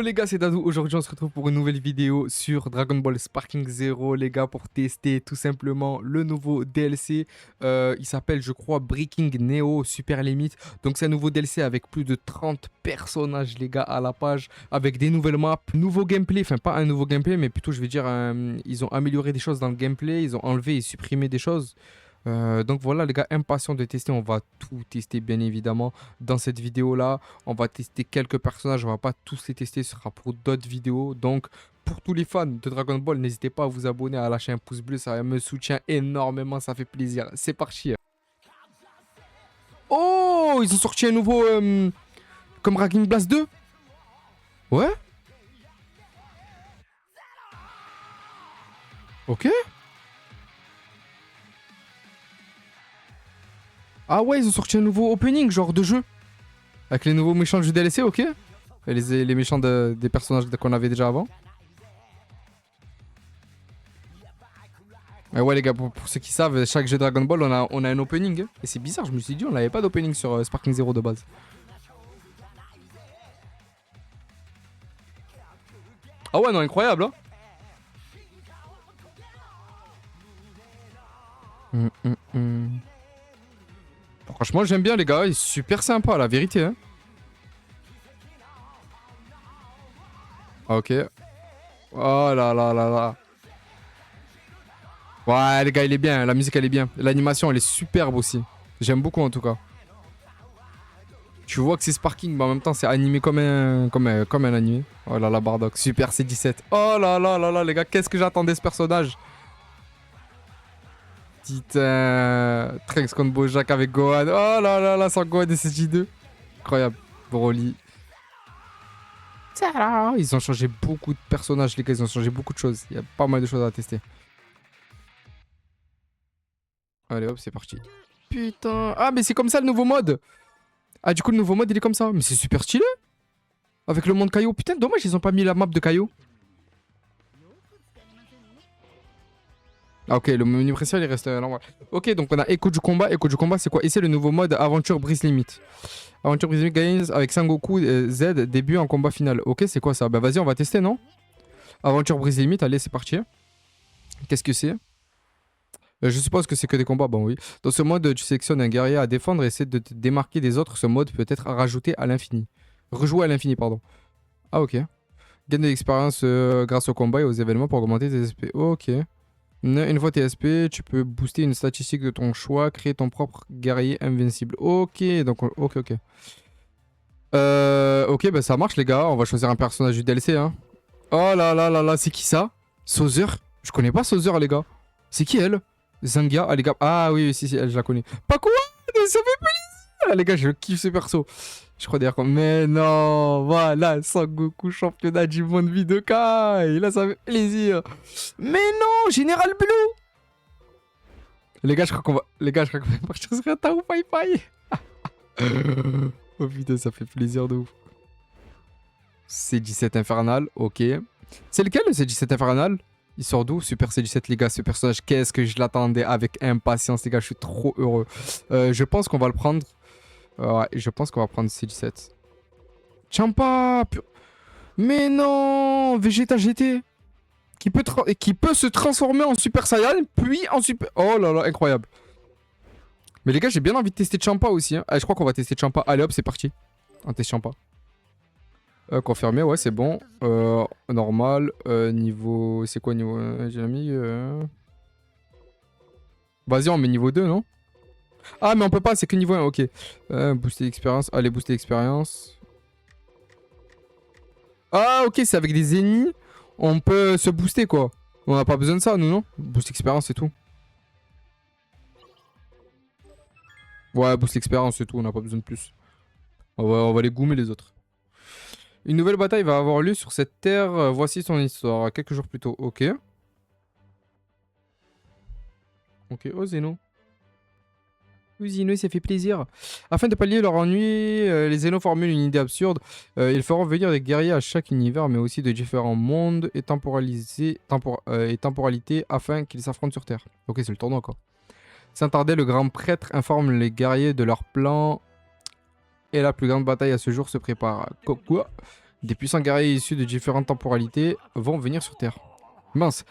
Yo les gars, c'est Dadou. Aujourd'hui, on se retrouve pour une nouvelle vidéo sur Dragon Ball Sparking Zero, les gars, pour tester tout simplement le nouveau DLC. Il s'appelle, je crois, Breaking Neo Super Limit. Donc, c'est un nouveau DLC avec plus de 30 personnages, les gars, à la page, avec des nouvelles maps, nouveau gameplay. Enfin, pas un nouveau gameplay, mais plutôt, je vais dire, ils ont amélioré des choses dans le gameplay, ils ont enlevé et supprimé des choses. Donc voilà les gars, impatient de tester, on va tout tester bien évidemment dans cette vidéo là. On va tester quelques personnages, on va pas tous les tester, ce sera pour d'autres vidéos. Donc pour tous les fans de Dragon Ball, n'hésitez pas à vous abonner, à lâcher un pouce bleu, ça me soutient énormément, ça fait plaisir. C'est parti. Oh, ils ont sorti un nouveau comme Raging Blast 2. Ouais. Ok. Ah ouais, ils ont sorti un nouveau opening genre de jeu. Avec les nouveaux méchants du DLC, ok. Et les méchants des personnages qu'on avait déjà avant. Et ouais les gars, pour ceux qui savent, chaque jeu Dragon Ball, on a un opening. Et c'est bizarre, je me suis dit, on n'avait pas d'opening sur Sparking Zero de base. Ah ouais, non, incroyable, hein. Franchement, j'aime bien les gars, il est super sympa, la vérité, hein. Ok. Oh là là là là. Ouais, les gars, il est bien. La musique, elle est bien. L'animation, elle est superbe aussi. J'aime beaucoup, en tout cas. Tu vois que c'est Sparking, mais en même temps, c'est animé comme un animé. Oh là là, Bardock. Super C17. Oh là là là là, les gars, qu'est-ce que j'attendais ce personnage. Putain. Trunks contre Bojack avec Gohan. Oh là là là, sans Gohan et CJ2. Incroyable. Broly. Ils ont changé beaucoup de personnages, les gars. Ils ont changé beaucoup de choses. Il y a pas mal de choses à tester. Allez hop, c'est parti. Putain. Ah, mais c'est comme ça le nouveau mode. Ah, du coup, le nouveau mode, il est comme ça. Mais c'est super stylé. Avec le monde Caillou. Putain, dommage, ils ont pas mis la map de Caillou. Ah, ok, le menu principal, il reste normal. Ok, donc on a Echo du combat. Echo du combat, c'est quoi? Et c'est le nouveau mode Aventure Brise Limit. Aventure Brise Limit gains avec Sangoku Z, début en combat final. Ok, c'est quoi ça? Bah, vas-y, on va tester, non? Aventure Brise Limit, allez, c'est parti. Qu'est-ce que c'est? Je suppose que c'est que des combats, bon oui. Dans ce mode, tu sélectionnes un guerrier à défendre et essaie de te démarquer des autres. Ce mode peut être rajouté à l'infini. Rejouer à l'infini, pardon. Ah ok. Gain de l'expérience grâce au combat et aux événements pour augmenter tes SP. Ok. Une fois tes SP, tu peux booster une statistique de ton choix, créer ton propre guerrier invincible. Ok, donc ok, ok. Ok, bah ça marche les gars. On va choisir un personnage du DLC, hein. Oh là là là là, c'est qui ça? Sauzer? Je connais pas Sauzer les gars. C'est qui elle? Zangia, ah les gars, ah oui, si, elle, je la connais. Pas quoi? Ça fait plaisir! Les gars, je kiffe ce perso. Je crois d'ailleurs mais non, voilà, Sangoku, championnat du monde Vidokai. Là, ça fait plaisir. Mais non, Général Blue! Les gars, je crois qu'on va... Les gars, je crois qu'on va partir sur un Tao Pai Pai. Oh putain, ça fait plaisir de ouf. C17 Infernal, ok. C'est lequel le C17 Infernal? Il sort d'où? Super C17 les gars, ce personnage, qu'est-ce que je l'attendais avec impatience les gars, je suis trop heureux. Je pense qu'on va le prendre. Ouais, je pense qu'on va prendre C17. Champa! Mais non! Vegeta GT! Qui peut se transformer en Super Saiyan, puis en Super... Oh là là, incroyable. Mais les gars, j'ai bien envie de tester Champa aussi. Hein. Allez, je crois qu'on va tester Champa. Allez hop, c'est parti. On teste Champa. Confirmé, ouais, c'est bon. Normal. Niveau... C'est quoi niveau... J'ai mis... Vas-y, on met niveau 2, non? Ah, mais on peut pas, c'est que niveau 1, ok. Booster l'expérience. Allez, booster l'expérience. Ah, ok, c'est avec des ennemis. On peut se booster, quoi. On n'a pas besoin de ça, nous, non? Boost l'expérience, c'est tout. Ouais, boost l'expérience, c'est tout. On n'a pas besoin de plus. On va les goumer, les autres. Une nouvelle bataille va avoir lieu sur cette terre. Voici son histoire. Quelques jours plus tôt. Ok. Ok. Oh, Zeno. Zeno, ça fait plaisir. Afin de pallier leur ennui, les Zeno formulent une idée absurde. Ils feront venir des guerriers à chaque univers, mais aussi de différents mondes et temporalités afin qu'ils s'affrontent sur Terre. Ok, c'est le tournoi, quoi. Sans tarder, le grand prêtre informe les guerriers de leur plan et la plus grande bataille à ce jour se prépare. Quoi? Des puissants guerriers issus de différentes temporalités vont venir sur Terre. Mince,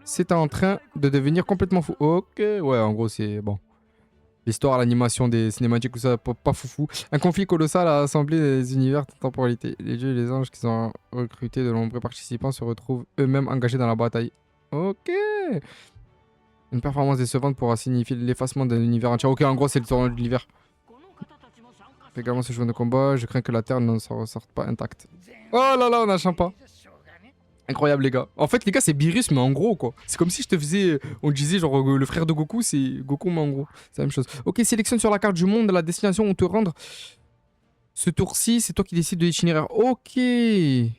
c'est en train de devenir complètement fou. Ok, ouais, en gros, c'est bon. L'histoire, l'animation des cinématiques, tout ça, pas foufou. Un conflit colossal a assemblé les univers de temporalité. Les dieux et les anges qui ont recruté de nombreux participants se retrouvent eux-mêmes engagés dans la bataille. Ok. Une performance décevante pourra signifier l'effacement d'un univers entier. Ok, en gros, c'est le tournoi de l'univers. Également ce jeu de combat, je crains que la Terre ne s'en ressorte pas intacte. Oh là là, on a un champa. Incroyable les gars. En fait les gars c'est Beerus mais en gros quoi. C'est comme si je te faisais, on disait genre le frère de Goku c'est Goku mais en gros. C'est la même chose. Ok, sélectionne sur la carte du monde la destination où te rendre. Ce tour-ci c'est toi qui décides de l'itinéraire. Ok. Plus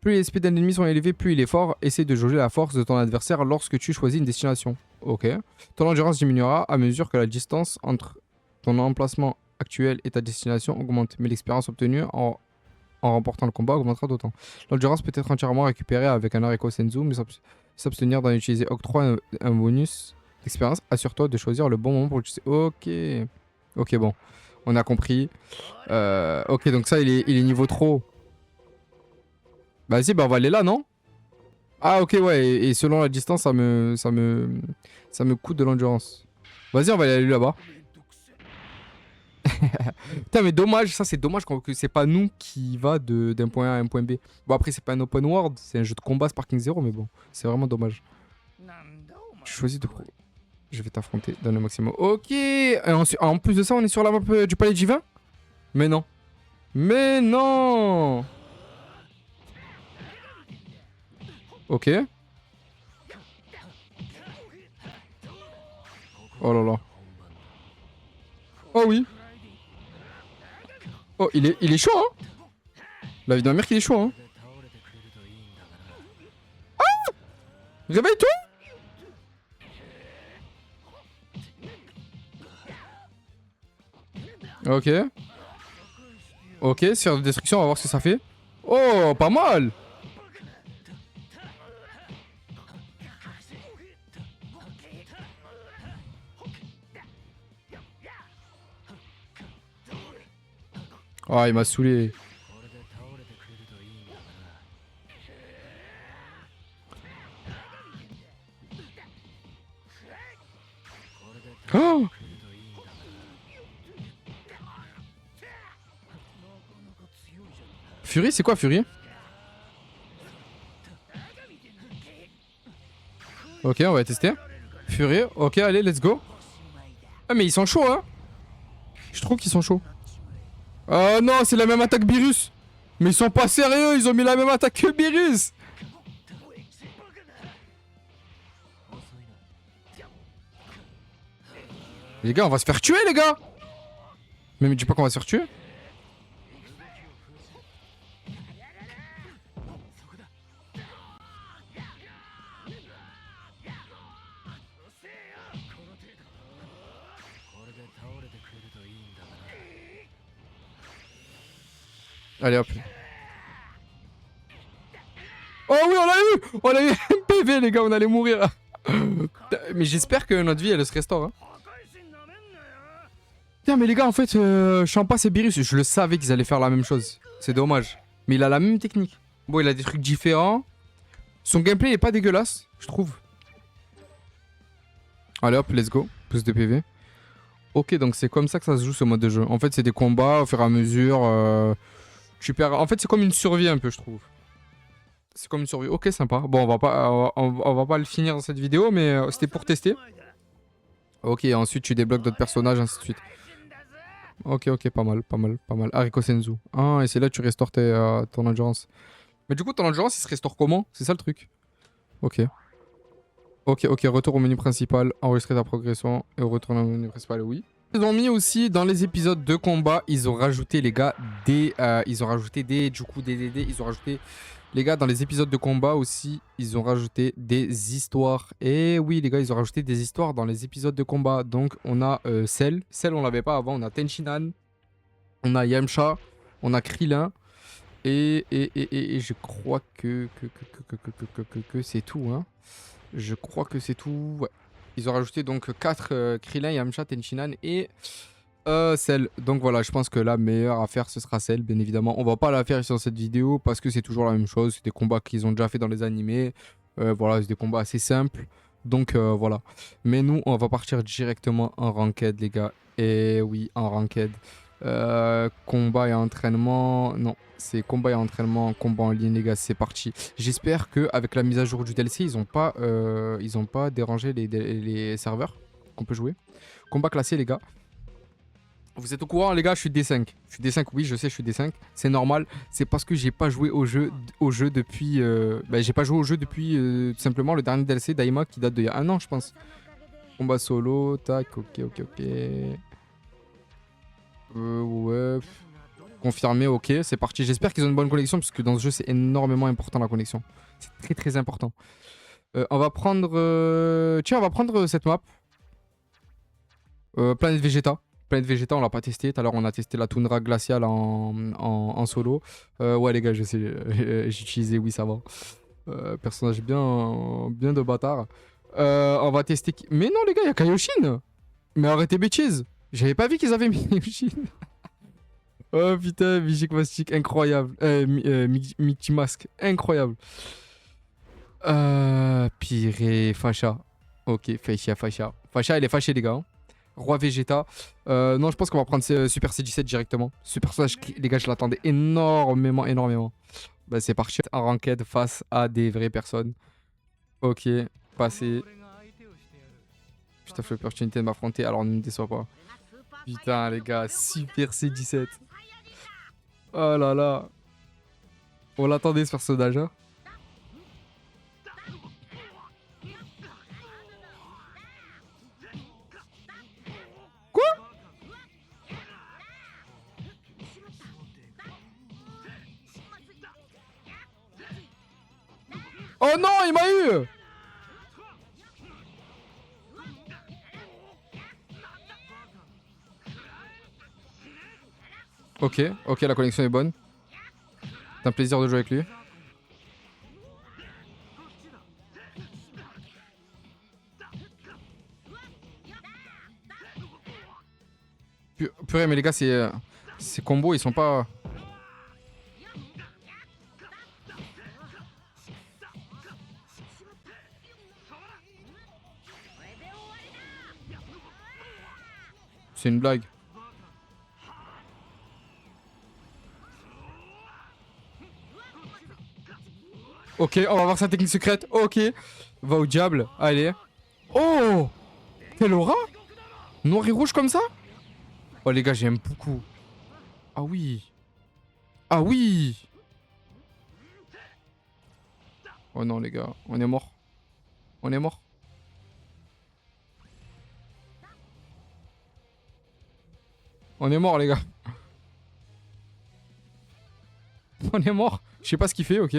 les SP d'un ennemi sont élevés, plus il est fort. Essaye de jauger la force de ton adversaire lorsque tu choisis une destination. Ok. Ton endurance diminuera à mesure que la distance entre ton emplacement actuel et ta destination augmente. Mais l'expérience obtenue en remportant le combat augmentera d'autant. L'endurance peut être entièrement récupérée avec un Ariko Senzu, mais s'abstenir d'en utiliser octroie un bonus d'expérience. Assure-toi de choisir le bon moment pour l'utiliser. Ok. Ok, bon. On a compris. Ok, donc ça, il est niveau trop. Vas-y, bah on va aller là, non? Ah, ok, ouais. Et selon la distance, ça me coûte de l'endurance. Vas-y, on va aller là-bas. Putain mais dommage, ça c'est dommage que c'est pas nous qui va d'un point A à un point B. Bon après c'est pas un open world, c'est un jeu de combat Sparking Zero mais bon, c'est vraiment dommage. Je choisis de... Je vais t'affronter dans le maximum. Ok, et en plus de ça on est sur la map du palais divin. Mais non. Mais non. Ok. Oh là là. Oh oui. Oh, il est chaud, hein. La vie de ma mère qu'il est chaud, hein. Ah, réveille-toi. Ok. Ok, sphère de destruction, on va voir ce que ça fait. Oh, pas mal. Ah, il m'a saoulé. Oh, Fury, c'est quoi Fury? Ok, on va tester. Fury, ok, allez, let's go. Ah, mais ils sont chauds, hein. Je trouve qu'ils sont chauds. Oh non, c'est la même attaque Beerus. Mais ils sont pas sérieux, ils ont mis la même attaque que Beerus. Les gars, on va se faire tuer, les gars. Mais dis pas qu'on va se faire tuer. Allez hop. Oh oui, on l'a eu. On a eu un PV, les gars, on allait mourir. Mais j'espère que notre vie, elle se restaure. Hein. Tiens, mais les gars, en fait, Champa, c'est Beerus. Je le savais qu'ils allaient faire la même chose. C'est dommage. Mais il a la même technique. Bon, il a des trucs différents. Son gameplay est pas dégueulasse, je trouve. Allez hop, let's go. Plus de PV. Ok, donc c'est comme ça que ça se joue ce mode de jeu. En fait, c'est des combats au fur et à mesure. Tu perds... En fait, c'est comme une survie un peu, je trouve. C'est comme une survie. Ok, sympa. Bon, on va pas le finir dans cette vidéo, mais c'était pour tester. Ok, ensuite tu débloques d'autres personnages, ainsi de suite. Ok, ok, pas mal, pas mal, pas mal. Hariko Senzu. Ah, et c'est là que tu restaures ton endurance. Mais du coup, ton endurance, il se restaure comment? C'est ça le truc. Ok. Ok, ok, retour au menu principal, enregistrer ta progression et retourner au menu principal, oui. Ils ont mis aussi dans les épisodes de combat, ils ont rajouté les gars ils ont rajouté du coup des DD, ils ont rajouté les gars dans les épisodes de combat aussi, ils ont rajouté des histoires. Et oui les gars, ils ont rajouté des histoires dans les épisodes de combat. Donc on a Cell on l'avait pas avant, on a Tenchinan, on a Yamcha, on a Krillin et je crois que c'est tout hein. Je crois que c'est tout. Ouais. Ils ont rajouté donc 4 Krillin, Yamcha, Tenchinan et Celle. Donc voilà, je pense que la meilleure à faire, ce sera celle, bien évidemment. On va pas la faire ici dans cette vidéo parce que c'est toujours la même chose. C'est des combats qu'ils ont déjà fait dans les animés. Voilà, c'est des combats assez simples. Donc voilà. Mais nous, on va partir directement en ranked, les gars. Et oui, en ranked. Combat et entraînement. Non, c'est combat et entraînement, combat en ligne, les gars. C'est parti. J'espère que avec la mise à jour du DLC, ils ont pas dérangé les serveurs qu'on peut jouer. Combat classé, les gars. Vous êtes au courant, les gars, je suis D5. Je suis D5, oui, je sais, je suis D5. C'est normal. C'est parce que j'ai pas joué au jeu depuis. J'ai pas joué au jeu depuis tout simplement le dernier DLC d'Aima qui date d'il y a un an, je pense. Combat solo, tac, ok. Ouais. Confirmé, ok, c'est parti. J'espère qu'ils ont une bonne connexion parce que dans ce jeu, c'est énormément important la connexion. C'est très très important. On va prendre. Tiens, on va prendre cette map. Planète Vegeta. Planète Vegeta, on l'a pas testé. Tout à l'heure, on a testé la toundra glaciale en solo. Ouais, les gars, je sais. J'ai utilisé, oui, ça va. Personnage bien de bâtard. On va tester. Mais non, les gars, il y a Kaioshin. Mais arrêtez bêtises. J'avais pas vu qu'ils avaient mis Kaioshin. Oh putain, Magic Mastic, incroyable. Mickey Mask, incroyable. Pire, Facha. Ok, Facha. Facha, elle est fâchée, les gars. Roi Vegeta. Non, je pense qu'on va prendre Super C17 directement. Ce personnage, les gars, je l'attendais énormément. Bah, c'est parti. En ranked face à des vraies personnes. Ok, passé. Je t'offre l'opportunité de m'affronter, alors ne me déçois pas. Putain, les gars, Super C17. Oh là là. On l'attendait, ce personnage, hein. Quoi? Oh non, il m'a eu! Ok, la connexion est bonne. C'est un plaisir de jouer avec lui. Purée, mais les gars, ces combos, ils sont pas... C'est une blague. Ok, on va voir sa technique secrète. Ok. Va au diable. Allez. Oh! Quelle aura? Noir et rouge comme ça? Oh les gars, j'aime beaucoup. Ah oui. Ah oui. Oh non les gars, on est mort. On est mort. On est mort les gars. On est mort. Je sais pas ce qu'il fait, ok.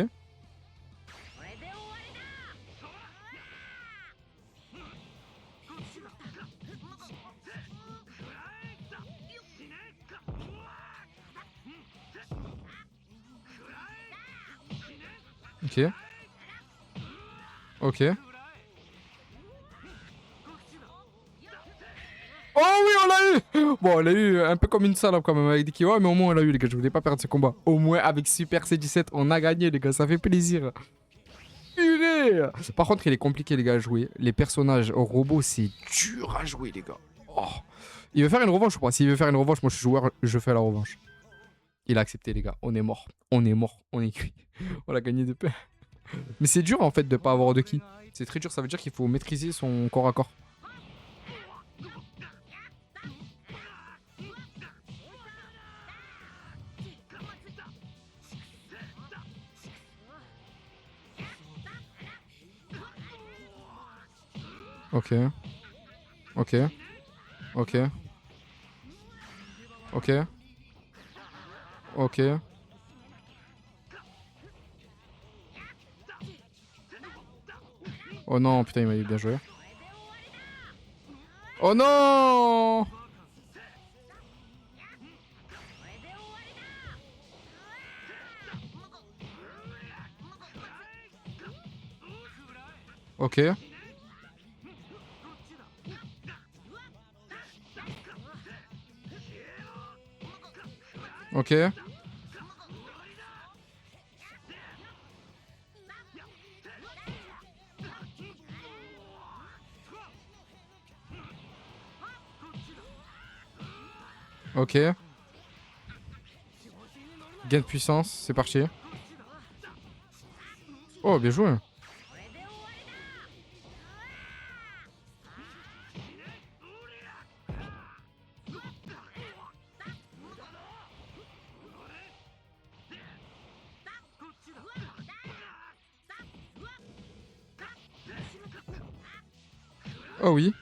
Ok. Ok. Oh oui, on l'a eu! Bon, on l'a eu un peu comme une salope quand même avec des Kiwa, mais au moins on l'a eu les gars, je voulais pas perdre ce combat. Au moins avec Super C17, on a gagné les gars, ça fait plaisir. Purée! Par contre, il est compliqué les gars à jouer. Les personnages robots, c'est dur à jouer les gars. Oh. Il veut faire une revanche ou pas? S'il veut faire une revanche, moi je suis joueur, je fais la revanche. Il a accepté les gars, on est mort. On est mort, on est cuit. On a gagné de paix. Mais c'est dur en fait de pas avoir de ki. C'est très dur, ça veut dire qu'il faut maîtriser son corps à corps. Ok. Ok. Ok. Ok. Ok. Oh non, putain, il m'a bien joué. Oh non! Ok. Ok. Ok. Gain de puissance, c'est parti. Oh, bien joué. Oh oui.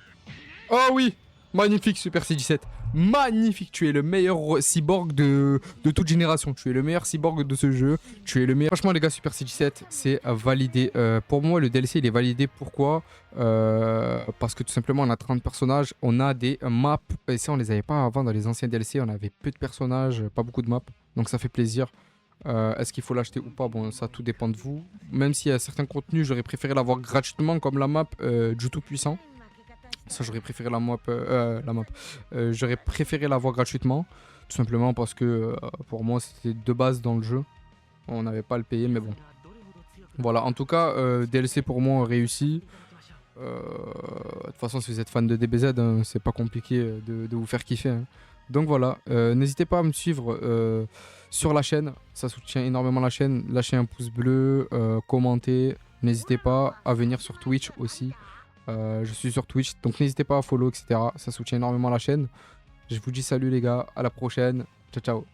Oh oui. Magnifique, Super C17. Magnifique. Tu es le meilleur cyborg de toute génération. Tu es le meilleur cyborg de ce jeu. Tu es le meilleur. Franchement, les gars, Super C17, c'est validé. Pour moi, le DLC, il est validé. Pourquoi parce que tout simplement, on a 30 personnages. On a des maps. Et ça, on les avait pas avant dans les anciens DLC. On avait peu de personnages, pas beaucoup de maps. Donc, ça fait plaisir. Est-ce qu'il faut l'acheter ou pas? Bon, ça, tout dépend de vous. Même s'il y a certains contenus, j'aurais préféré l'avoir gratuitement, comme la map du Tout-Puissant. Ça, j'aurais préféré j'aurais préféré l'avoir gratuitement, tout simplement parce que pour moi, c'était de base dans le jeu. On n'avait pas à le payer, mais bon. Voilà, en tout cas, DLC pour moi réussi. De toute façon, si vous êtes fan de DBZ, hein, c'est pas compliqué de vous faire kiffer, hein. Donc voilà, n'hésitez pas à me suivre sur la chaîne, ça soutient énormément la chaîne. Lâchez un pouce bleu, commentez, n'hésitez pas à venir sur Twitch aussi. Je suis sur Twitch, donc n'hésitez pas à follow, etc. Ça soutient énormément la chaîne. Je vous dis salut les gars, à la prochaine. Ciao ciao.